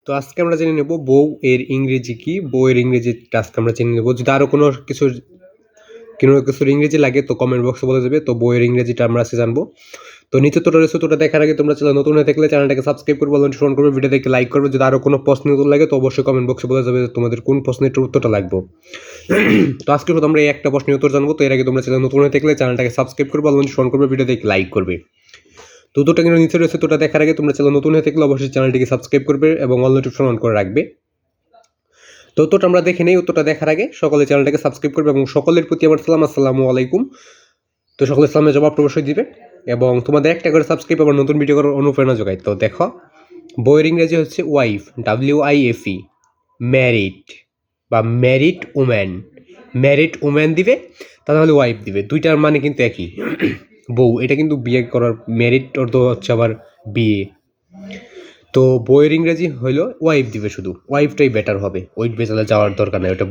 তো আজকে আমরা জেনে নেব বউ এর ইংরেজি কি, বউ এর ইংরেজিটা আজকে আমরা জেনে নেব। যদি আরো কোনো কিছুর ইংরেজি লাগে তো কমেন্ট বক্সে বলে যাবে। তো বইয়ের ইংরেজিটা আমরা আজকে জানবো। তো নিচে তো রয়েছে, তোটা দেখার আগে তোমরা চ্যানেল নতুন হয়ে থাকলে চ্যানেলটাকে সাবস্ক্রাইব করবে, নোটিফিকেশন করবে, ভিডিও দেখে লাইক করবে। যদি আরো কোনো প্রশ্নের উত্তর লাগে তো অবশ্যই কমেন্ট বক্সে বলে যাবে তোমাদের কোন প্রশ্নের উত্তরটা লাগবে। তো আজকে শুধু আমরা এই একটা প্রশ্নের উত্তর জানবো। তো এর আগে তোমরা চ্যানেল নতুন হয়ে থাকলে চ্যানেলটাকে সাবস্ক্রাইব করবে, নোটিফিকেশন করবে, ভিডিও দেখে লাইক করবে। তো দুটো কিন্তু নিচে রয়েছে, তোটা দেখার আগে তোমরা চ্যানেল নতুন হয়ে থাকলে অবশ্যই চ্যানেলটিকে সাবস্ক্রাইব করবে এবং অল নোটিফিকেশন অন করে রাখবে। তো উত্তরটা আমরা দেখে নেই। উত্তরটা দেখার আগে সকলে চ্যানেলটাকে সাবস্ক্রাইব করবে এবং সকলের প্রতি আমার সালাম, আসসালামু আলাইকুম। তো সকলে ইসলামের জবাব অবশ্যই দিবে এবং তোমাদের একটা করে সাবস্ক্রাইব আবার নতুন ভিডিও করার অনুপ্রেরণা যোগায়। তো দেখো, বইয়ের ইংরেজি হচ্ছে ওয়াইফ, WIFE, ম্যারিড বা ম্যারিড উম্যান। ম্যারিড উম্যান দিবে, তাহলে ওয়াইফ দিবে, দুইটার মানে কিন্তু একই। বউ এটা কিন্তু বিয়ে করার, ম্যারিড অর্থ হচ্ছে আবার বিয়ে। তো বইয়ের ইংরেজি হইলো ওয়াইফ দিবে, শুধু ওয়াইফটাই বেটার হবে, ওইট বেচালে যাওয়ার দরকার নেই, ওটা